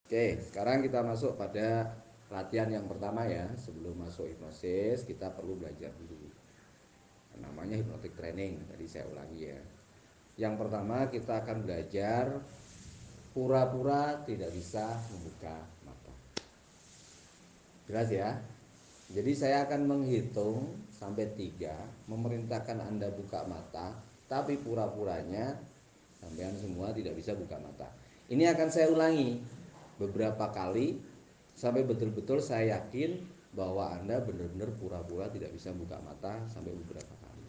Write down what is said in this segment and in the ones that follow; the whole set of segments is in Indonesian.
Oke, sekarang kita masuk pada latihan yang pertama ya. Sebelum masuk hipnosis, kita perlu belajar dulu. Namanya hypnotic training. Tadi saya ulangi ya. Yang pertama kita akan belajar pura-pura tidak bisa membuka mata. Jelas ya? Jadi saya akan menghitung sampai 3, memerintahkan Anda buka mata, tapi pura-puranya sampean semua tidak bisa buka mata. Ini akan saya ulangi beberapa kali sampai betul-betul saya yakin bahwa Anda benar-benar pura-pura tidak bisa buka mata sampai beberapa kali.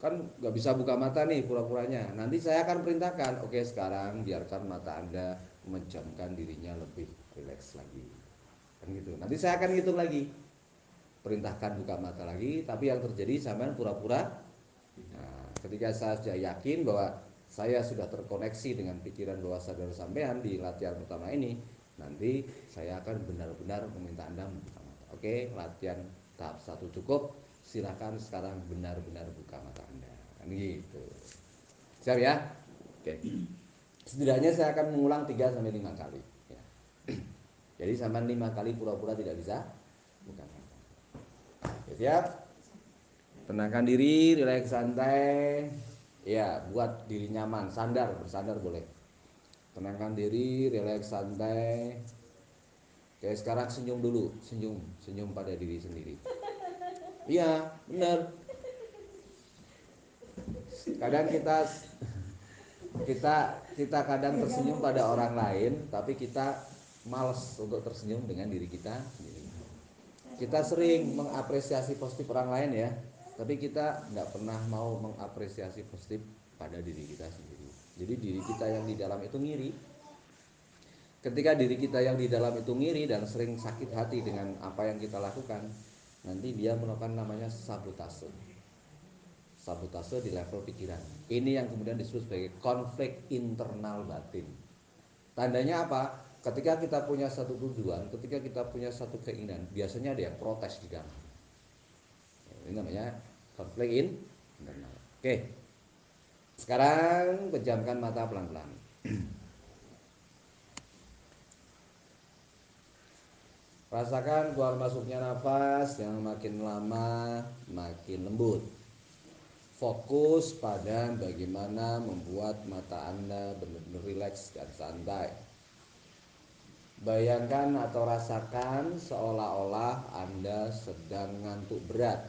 Kan nggak bisa buka mata nih pura-puranya. Nanti saya akan perintahkan, oke sekarang biarkan mata Anda memejamkan dirinya lebih rileks lagi. Kan gitu. Nanti saya akan hitung lagi. Perintahkan buka mata lagi, tapi yang terjadi sampean pura-pura. Nah, ketika saya sudah yakin bahwa saya sudah terkoneksi dengan pikiran bawah sadar sampean di latihan pertama ini, nanti saya akan benar-benar meminta Anda membuka mata. Oke, latihan tahap 1 cukup. Silakan sekarang benar-benar buka mata Anda. Kan gitu. Siap ya? Oke. Setidaknya saya akan mengulang 3 sampai 5 kali ya. Jadi sampai 5 kali pura-pura tidak bisa buka mata. Oke, siap? Tenangkan diri, rileks santai. Ya, buat diri nyaman, bersandar boleh. Tenangkan diri, rileks santai. Oke, sekarang senyum dulu, senyum pada diri sendiri. Iya, benar. Kadang kita kita kadang tersenyum pada orang lain, tapi kita males untuk tersenyum dengan diri kita sendiri. Kita sering mengapresiasi positif orang lain ya, tapi kita nggak pernah mau mengapresiasi positif pada diri kita sendiri. Jadi diri kita yang di dalam itu ngiri. Ketika diri kita yang di dalam itu ngiri dan sering sakit hati dengan apa yang kita lakukan, nanti dia melakukan namanya sabotase. Sabotase di level pikiran. Ini yang kemudian disebut sebagai konflik internal batin. Tandanya apa? Ketika kita punya satu tujuan, ketika kita punya satu keinginan, biasanya ada yang protes di dalam. Ini namanya konflik internal. Oke, sekarang pejamkan mata pelan-pelan. Rasakan keluar masuknya nafas yang makin lama makin lembut. Fokus pada bagaimana membuat mata Anda benar-benar rileks dan santai. Bayangkan atau rasakan seolah-olah Anda sedang ngantuk berat,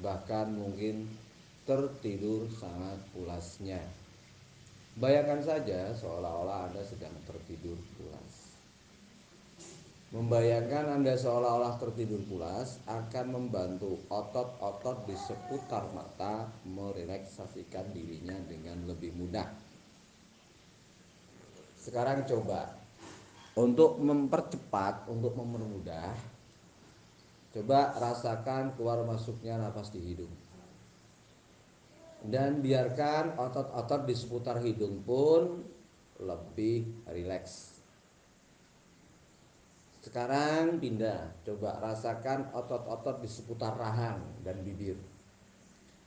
bahkan mungkin tertidur sangat pulasnya. Bayangkan saja seolah-olah Anda sedang tertidur pulas. Membayangkan Anda seolah-olah tertidur pulas akan membantu otot-otot di seputar mata merelaksasikan dirinya dengan lebih mudah. Sekarang coba untuk mempercepat, untuk mempermudah, coba rasakan keluar masuknya nafas di hidung. Dan biarkan otot-otot di seputar hidung pun lebih rileks. Sekarang pindah, coba rasakan otot-otot di seputar rahang dan bibir.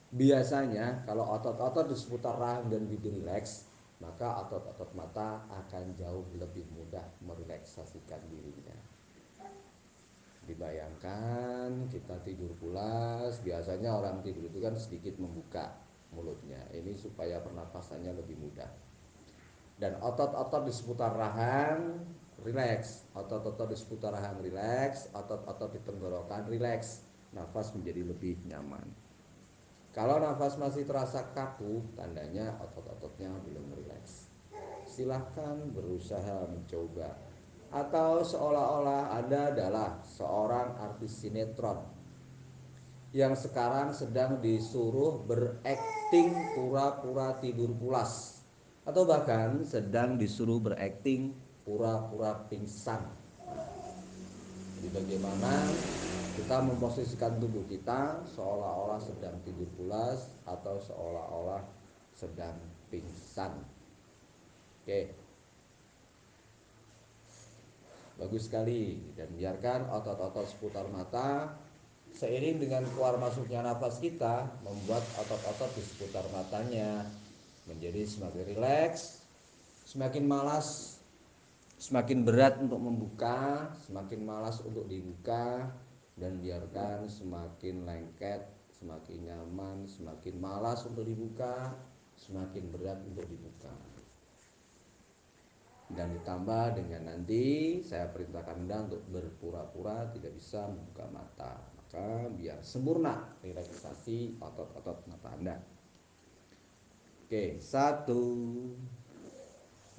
Biasanya kalau otot-otot di seputar rahang dan bibir rileks, maka otot-otot mata akan jauh lebih mudah merelaksasikan dirinya. Dibayangkan kita tidur pulas, biasanya orang tidur itu kan sedikit membuka mulutnya. Ini supaya pernapasannya lebih mudah. Dan otot-otot di seputar rahang rileks, otot-otot di seputar rahang rileks, otot-otot di tenggorokan rileks. Nafas menjadi lebih nyaman. Kalau nafas masih terasa kaku, tandanya otot-ototnya belum rileks. Silahkan berusaha mencoba. Atau seolah-olah Anda adalah seorang artis sinetron yang sekarang sedang disuruh berakting pura-pura tidur pulas, atau bahkan sedang disuruh berakting pura-pura pingsan. Jadi bagaimana kita memposisikan tubuh kita seolah-olah sedang tidur pulas atau seolah-olah sedang pingsan. Oke, bagus sekali. Dan biarkan otot-otot seputar mata seiring dengan keluar masuknya nafas kita membuat otot-otot di seputar matanya menjadi semakin rileks, semakin malas, Semakin berat untuk membuka, semakin malas untuk dibuka, dan biarkan semakin lengket, semakin nyaman, semakin malas untuk dibuka, semakin berat untuk dibuka. Dan ditambah dengan nanti saya perintahkan Anda untuk berpura-pura tidak bisa membuka mata. Maka biar sempurna relaksasi otot-otot mata Anda. Oke, 1,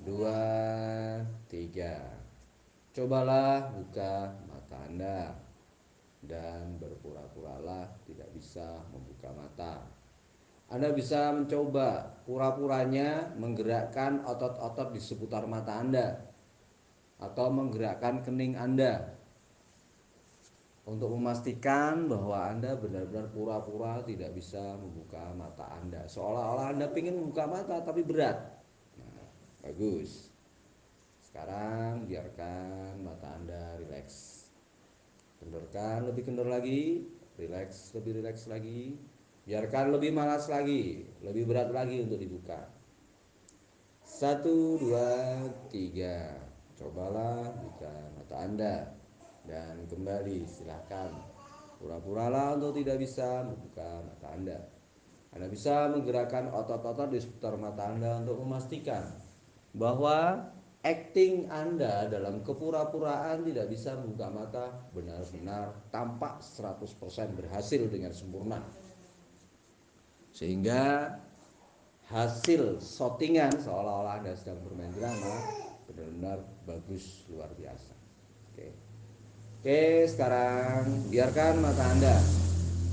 2, 3. Cobalah buka mata Anda dan berpura-puralah tidak bisa membuka mata. Anda bisa mencoba pura-puranya menggerakkan otot-otot di seputar mata Anda atau menggerakkan kening Anda untuk memastikan bahwa Anda benar-benar pura-pura tidak bisa membuka mata Anda. Seolah-olah Anda ingin membuka mata tapi berat. Nah, bagus. Sekarang biarkan mata Anda rileks. Kendorkan lebih kendor lagi, lebih rileks lagi. Biarkan lebih malas lagi, lebih berat lagi untuk dibuka. 1, 2, 3. Cobalah buka mata Anda dan kembali silahkan. Pura-puralah untuk tidak bisa membuka mata Anda. Anda bisa menggerakkan otot-otot di sekitar mata Anda untuk memastikan bahwa acting Anda dalam kepura-puraan tidak bisa membuka mata benar-benar tampak 100% berhasil dengan sempurna. Sehingga hasil shootingan seolah-olah Anda sedang bermain drama benar-benar bagus, luar biasa. Oke, sekarang biarkan mata Anda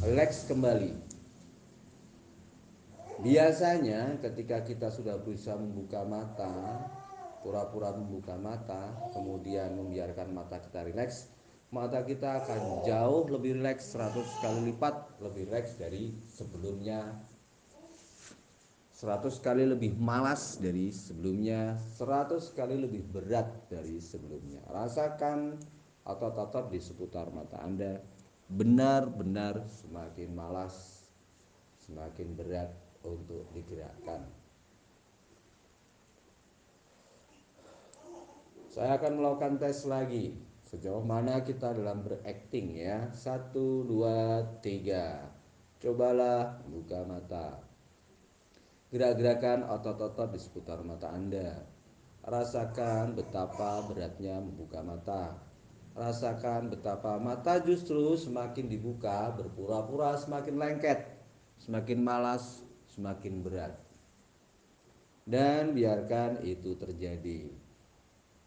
rileks kembali. Biasanya ketika kita sudah berusaha membuka mata, pura-pura membuka mata, kemudian membiarkan mata kita rileks, mata kita akan jauh lebih rileks, 100 kali lipat lebih rileks dari sebelumnya, 100 kali lebih malas dari sebelumnya, 100 kali lebih berat dari sebelumnya. Rasakan otot-otot di seputar mata Anda benar-benar semakin malas, semakin berat untuk digerakkan. Saya akan melakukan tes lagi sejauh mana kita dalam berakting ya. 1, 2, 3. Cobalah buka mata. Gerak-gerakan otot-otot di seputar mata Anda. Rasakan betapa beratnya membuka mata. Rasakan betapa mata justru semakin dibuka, berpura-pura semakin lengket, semakin malas, semakin berat. Dan biarkan itu terjadi.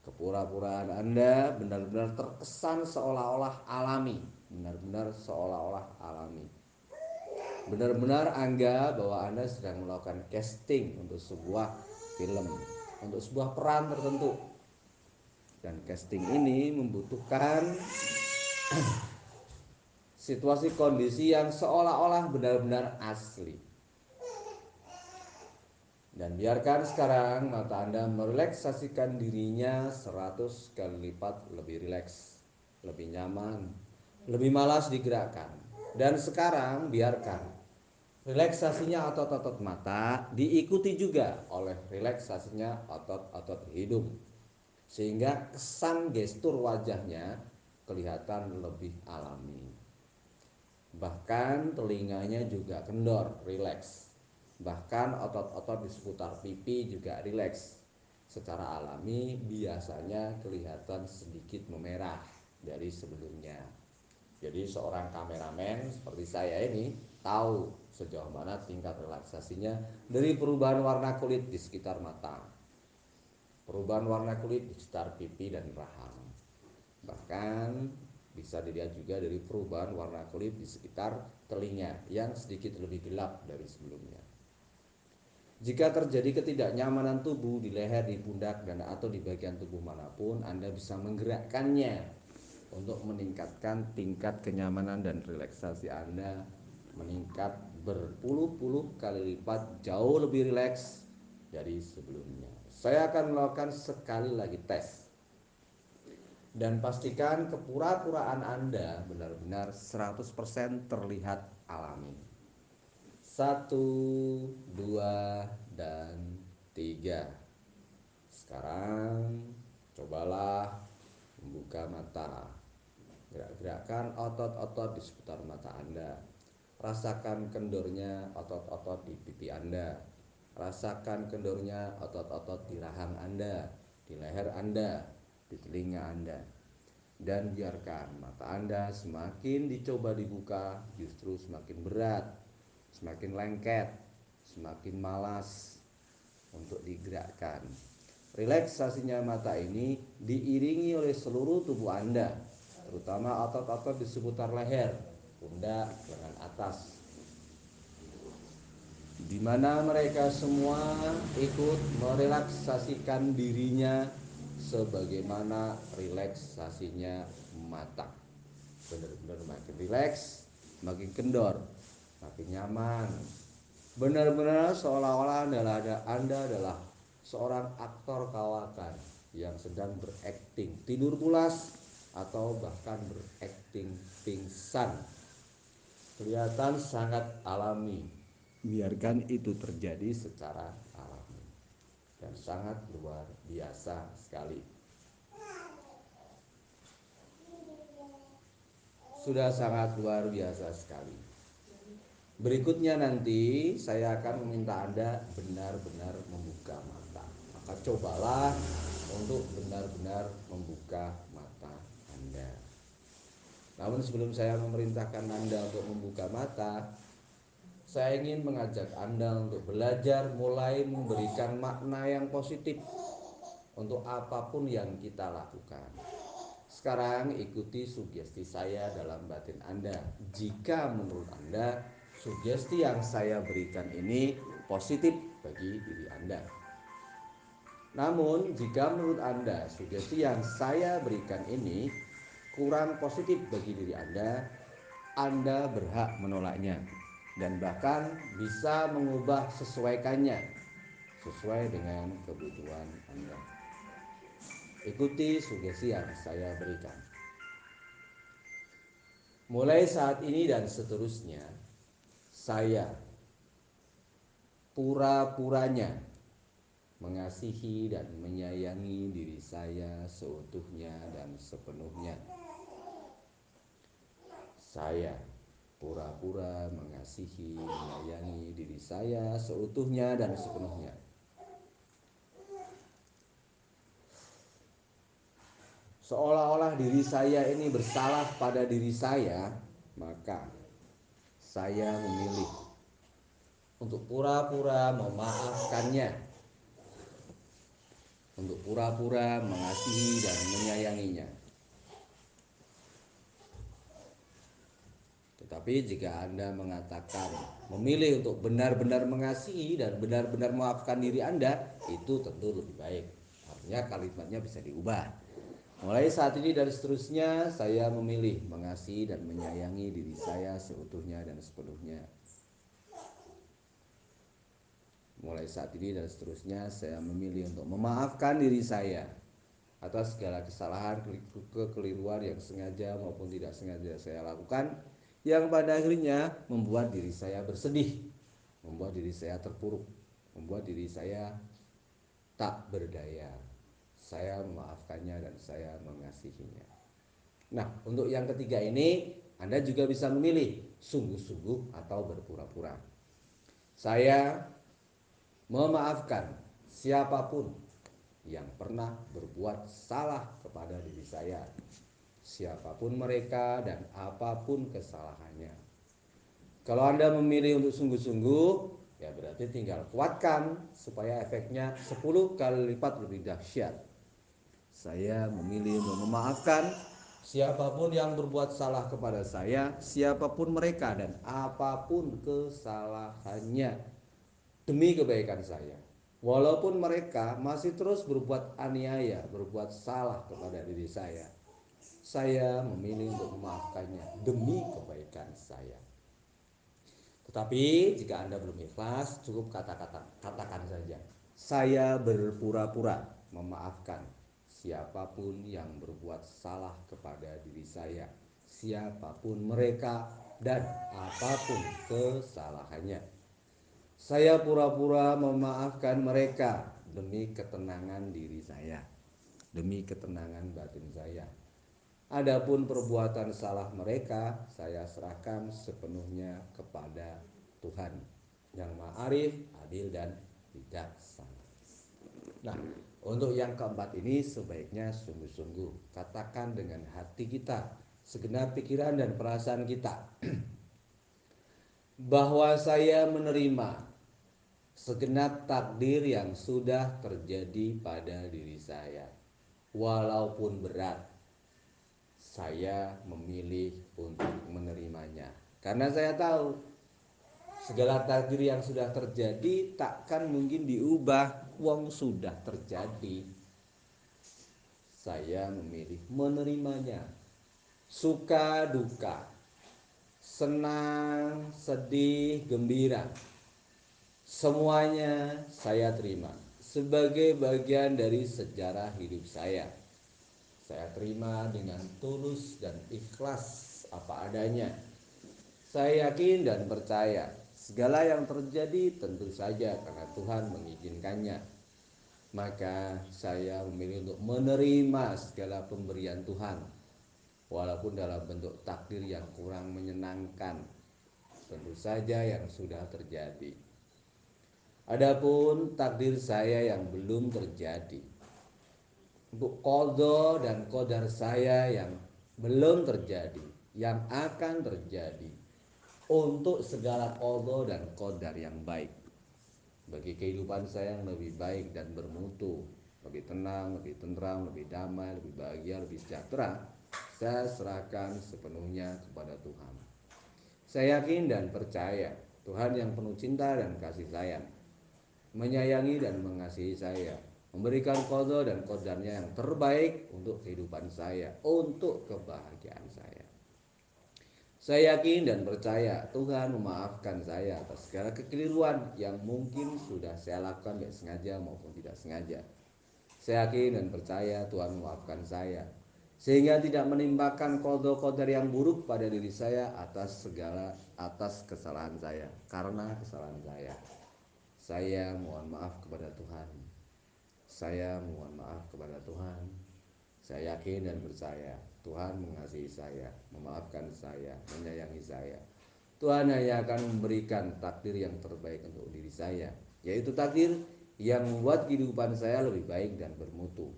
Kepura-puraan Anda benar-benar terkesan seolah-olah alami, benar-benar seolah-olah alami. Benar-benar anggap bahwa Anda sedang melakukan casting untuk sebuah film, untuk sebuah peran tertentu. Dan casting ini membutuhkan situasi kondisi yang seolah-olah benar-benar asli. Dan biarkan sekarang mata Anda merelaksasikan dirinya 100 kali lipat lebih rileks, lebih nyaman, lebih malas digerakkan. Dan sekarang biarkan relaksasinya otot-otot mata diikuti juga oleh relaksasinya otot-otot hidung. Sehingga kesan gestur wajahnya kelihatan lebih alami. Bahkan telinganya juga kendor, rileks. Bahkan otot-otot di seputar pipi juga rileks. Secara alami biasanya kelihatan sedikit memerah dari sebelumnya. Jadi seorang kameramen seperti saya ini tahu sejauh mana tingkat relaksasinya dari perubahan warna kulit di sekitar mata, perubahan warna kulit di sekitar pipi dan rahang. Bahkan bisa dilihat juga dari perubahan warna kulit di sekitar telinga yang sedikit lebih gelap dari sebelumnya. Jika terjadi ketidaknyamanan tubuh di leher, di pundak, dan atau di bagian tubuh manapun, Anda bisa menggerakkannya untuk meningkatkan tingkat kenyamanan dan relaksasi Anda meningkat berpuluh-puluh kali lipat jauh lebih rileks dari sebelumnya. Saya akan melakukan sekali lagi tes. Dan pastikan kepura-puraan Anda benar-benar 100% terlihat alami. 1, 2, dan 3. Sekarang Cobalah membuka mata, gerak-gerakkan otot-otot di seputar mata Anda. Rasakan kendornya otot-otot di pipi Anda. Rasakan kendornya otot-otot di rahang Anda, di leher Anda, di telinga Anda. Dan biarkan mata Anda semakin dicoba dibuka, justru semakin berat, semakin lengket, semakin malas untuk digerakkan. Relaksasinya mata ini diiringi oleh seluruh tubuh Anda, terutama otot-otot di seputar leher, pundak, lengan atas, di mana mereka semua ikut merelaksasikan dirinya sebagaimana relaksasinya mata. Benar-benar makin rileks, makin kendor, makin nyaman. Benar-benar seolah-olah Anda adalah seorang aktor kawakan yang sedang berakting tidur pulas atau bahkan berakting pingsan. Kelihatan sangat alami. Biarkan itu terjadi secara alami dan sangat luar biasa sekali. Sudah sangat luar biasa sekali. Berikutnya nanti saya akan meminta Anda benar-benar membuka mata. Maka cobalah untuk benar-benar membuka mata Anda. Namun sebelum saya memerintahkan Anda untuk membuka mata, saya ingin mengajak Anda untuk belajar mulai memberikan makna yang positif untuk apapun yang kita lakukan. Sekarang ikuti sugesti saya dalam batin Anda. Jika menurut Anda sugesti yang saya berikan ini positif bagi diri Anda. Namun jika menurut Anda sugesti yang saya berikan ini kurang positif bagi diri Anda berhak menolaknya dan bahkan bisa mengubah sesuaikannya sesuai dengan kebutuhan Anda. Ikuti sugesti yang saya berikan. Mulai saat ini dan seterusnya, saya pura-puranya mengasihi dan menyayangi diri saya seutuhnya dan sepenuhnya. Saya pura-pura mengasihi, menyayangi diri saya seutuhnya dan sepenuhnya. Seolah-olah diri saya ini bersalah pada diri saya, maka saya memilih untuk pura-pura memaafkannya, untuk pura-pura mengasihi dan menyayanginya. Tetapi jika Anda mengatakan memilih untuk benar-benar mengasihi dan benar-benar memaafkan diri Anda, itu tentu lebih baik. Artinya kalimatnya bisa diubah. Mulai saat ini dan seterusnya, saya memilih mengasihi dan menyayangi diri saya seutuhnya dan sepenuhnya. Mulai saat ini dan seterusnya, saya memilih untuk memaafkan diri saya atas segala kesalahan, kekeliruan yang sengaja maupun tidak sengaja saya lakukan, yang pada akhirnya membuat diri saya bersedih, membuat diri saya terpuruk, membuat diri saya tak berdaya. Saya memaafkannya dan saya mengasihinya. Nah, untuk yang ketiga ini Anda juga bisa memilih sungguh-sungguh atau berpura-pura. Saya memaafkan siapapun yang pernah berbuat salah kepada diri saya, siapapun mereka dan apapun kesalahannya. Kalau Anda memilih untuk sungguh-sungguh, ya berarti tinggal kuatkan supaya efeknya 10 kali lipat lebih dahsyat. Saya memilih untuk memaafkan siapapun yang berbuat salah kepada saya, siapapun mereka dan apapun kesalahannya, demi kebaikan saya. Walaupun mereka masih terus berbuat aniaya, berbuat salah kepada diri saya memilih untuk memaafkannya demi kebaikan saya. Tetapi jika Anda belum ikhlas, cukup katakan saja, saya berpura-pura memaafkan siapapun yang berbuat salah kepada diri saya, siapapun mereka dan apapun kesalahannya. Saya pura-pura memaafkan mereka demi ketenangan diri saya. demi ketenangan batin saya. Adapun perbuatan salah mereka, saya serahkan sepenuhnya kepada Tuhan yang Maha Arif, adil dan bijaksana. Nah, untuk yang keempat ini sebaiknya sungguh-sungguh katakan dengan hati kita, segenap pikiran dan perasaan kita, bahwa saya menerima segenap takdir yang sudah terjadi pada diri saya. Walaupun berat, saya memilih untuk menerimanya. Karena saya tahu segala takdir yang sudah terjadi takkan mungkin diubah, wong sudah terjadi. Saya memilih menerimanya. Suka duka, senang, sedih, gembira, semuanya saya terima sebagai bagian dari sejarah hidup saya. Saya terima dengan tulus dan ikhlas apa adanya. Saya yakin dan percaya segala yang terjadi tentu saja karena Tuhan mengizinkannya. Maka saya memilih untuk menerima segala pemberian Tuhan, walaupun dalam bentuk takdir yang kurang menyenangkan, tentu saja yang sudah terjadi. Adapun takdir saya yang belum terjadi, untuk qadha dan qadar saya yang belum terjadi, yang akan terjadi, untuk segala qadha dan qadar yang baik bagi kehidupan saya yang lebih baik dan bermutu, lebih tenang, lebih tentram, lebih damai, lebih bahagia, lebih sejahtera, saya serahkan sepenuhnya kepada Tuhan. Saya yakin dan percaya Tuhan yang penuh cinta dan kasih sayang menyayangi dan mengasihi saya, memberikan qadha dan qadarnya yang terbaik untuk kehidupan saya, untuk kebahagiaan saya. Saya yakin dan percaya Tuhan memaafkan saya atas segala kekeliruan yang mungkin sudah saya lakukan baik sengaja maupun tidak sengaja. Saya yakin dan percaya Tuhan memaafkan saya sehingga tidak menimpakan qadha-qadar yang buruk pada diri saya atas kesalahan saya. Karena kesalahan saya mohon maaf kepada Tuhan. Saya mohon maaf kepada Tuhan. Saya yakin dan percaya Tuhan mengasihi saya, memaafkan saya, menyayangi saya. Tuhan hanya akan memberikan takdir yang terbaik untuk diri saya, yaitu takdir yang membuat kehidupan saya lebih baik dan bermutu,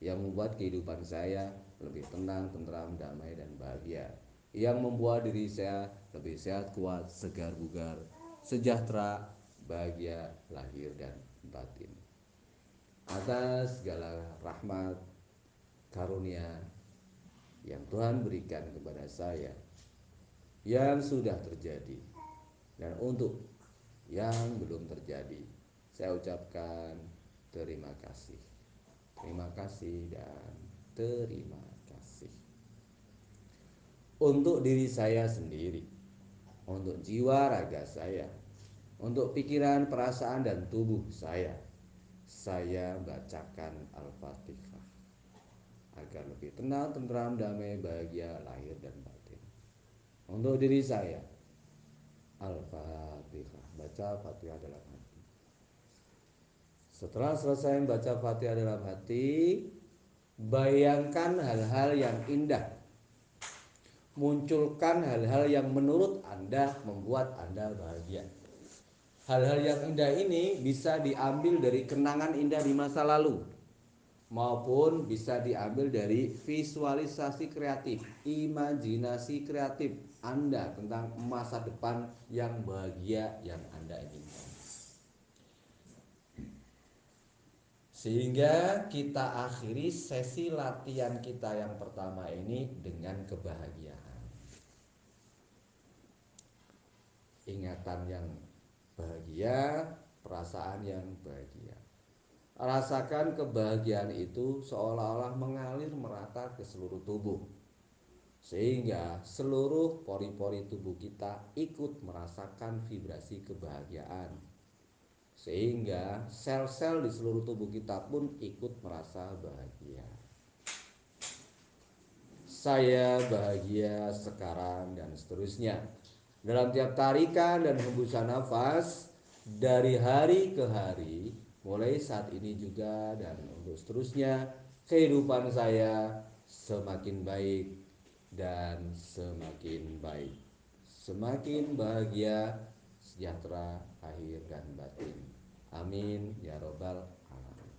yang membuat kehidupan saya lebih tenang, tentram, damai, dan bahagia, yang membuat diri saya lebih sehat, kuat, segar, bugar, sejahtera, bahagia, lahir dan batin. Atas segala rahmat, karunia yang Tuhan berikan kepada saya yang sudah terjadi, dan untuk yang belum terjadi, saya ucapkan terima kasih. Terima kasih dan terima kasih. Untuk diri saya sendiri, untuk jiwa raga saya, untuk pikiran, perasaan, dan tubuh saya bacakan Al-Fatihah agar lebih tenang, tentram, damai, bahagia, lahir dan batin. Untuk diri saya, Al-Fatihah, baca Fatihah dalam hati. Setelah selesai membaca Fatihah dalam hati, bayangkan hal-hal yang indah, munculkan hal-hal yang menurut Anda membuat Anda bahagia. Hal-hal yang indah ini bisa diambil dari kenangan indah di masa lalu, maupun bisa diambil dari visualisasi kreatif, imajinasi kreatif Anda tentang masa depan yang bahagia yang Anda inginkan. Sehingga kita akhiri sesi latihan kita yang pertama ini dengan kebahagiaan. Ingatan yang bahagia, perasaan yang bahagia. Rasakan kebahagiaan itu seolah-olah mengalir merata ke seluruh tubuh, sehingga seluruh pori-pori tubuh kita ikut merasakan vibrasi kebahagiaan, sehingga sel-sel di seluruh tubuh kita pun ikut merasa bahagia. Saya bahagia sekarang dan seterusnya. Dalam tiap tarikan dan hembusan nafas, dari hari ke hari, mulai saat ini juga dan untuk seterusnya, kehidupan saya semakin baik dan semakin baik, semakin bahagia, sejahtera lahir dan batin. Amin ya robbal alamin.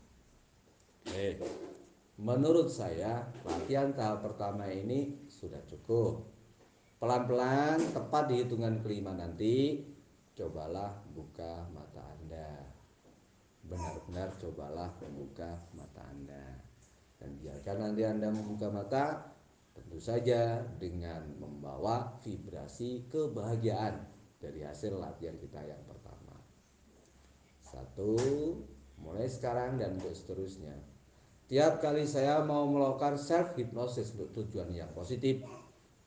Menurut saya latihan tahap pertama ini sudah cukup. Pelan-pelan, tepat di hitungan kelima nanti, cobalah buka mata Anda. Benar-benar cobalah membuka mata Anda. Dan biarkan nanti Anda membuka mata, tentu saja dengan membawa vibrasi kebahagiaan dari hasil latihan kita yang pertama. Satu, mulai sekarang dan untuk seterusnya. Tiap kali saya mau melakukan self hypnosis untuk tujuan yang positif,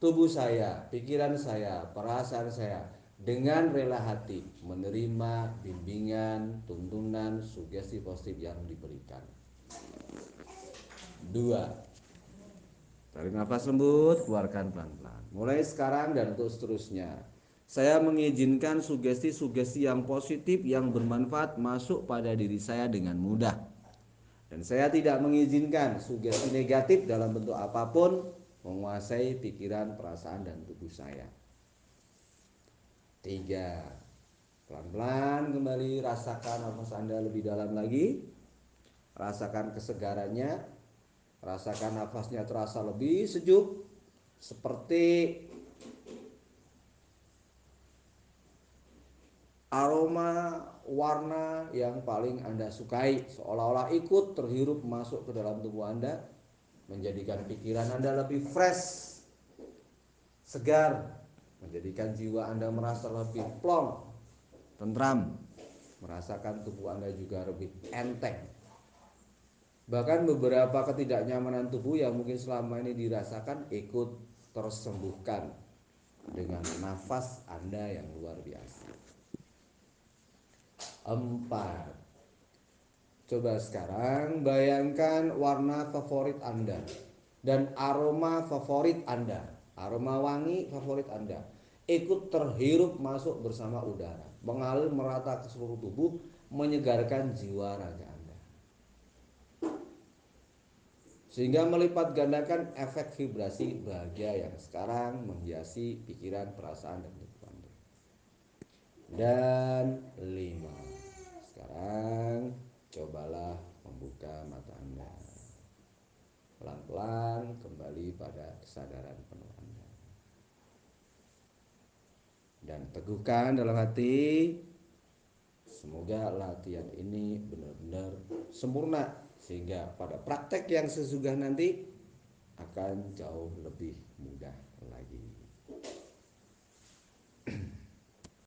tubuh saya, pikiran saya, perasaan saya dengan rela hati menerima bimbingan, tuntunan, sugesti positif yang diberikan. Dua, tarik nafas lembut, keluarkan pelan-pelan. Mulai sekarang dan untuk seterusnya, saya mengizinkan sugesti-sugesti yang positif yang bermanfaat masuk pada diri saya dengan mudah. Dan saya tidak mengizinkan sugesti negatif dalam bentuk apapun menguasai pikiran, perasaan, dan tubuh saya. Tiga, pelan-pelan kembali rasakan nafas Anda lebih dalam lagi. Rasakan kesegarannya, rasakan nafasnya terasa lebih sejuk, seperti aroma warna yang paling Anda sukai, seolah-olah ikut terhirup masuk ke dalam tubuh Anda, menjadikan pikiran Anda lebih fresh, segar, menjadikan jiwa Anda merasa lebih plong, tentram, merasakan tubuh Anda juga lebih enteng. Bahkan beberapa ketidaknyamanan tubuh yang mungkin selama ini dirasakan ikut tersembuhkan dengan nafas Anda yang luar biasa. 4. Coba sekarang bayangkan warna favorit Anda dan aroma favorit Anda, aroma wangi favorit Anda, ikut terhirup masuk bersama udara, mengalir merata ke seluruh tubuh, menyegarkan jiwa raga Anda. Sehingga melipat gandakan efek vibrasi bahagia yang sekarang menghiasi pikiran, perasaan, dan tubuh Anda. Dan 5. Sekarang cobalah membuka mata Anda. Pelan-pelan kembali pada kesadaran penuh Anda. Dan teguhkan dalam hati, semoga latihan ini benar-benar sempurna sehingga pada praktek yang sesudah nanti akan jauh lebih mudah lagi.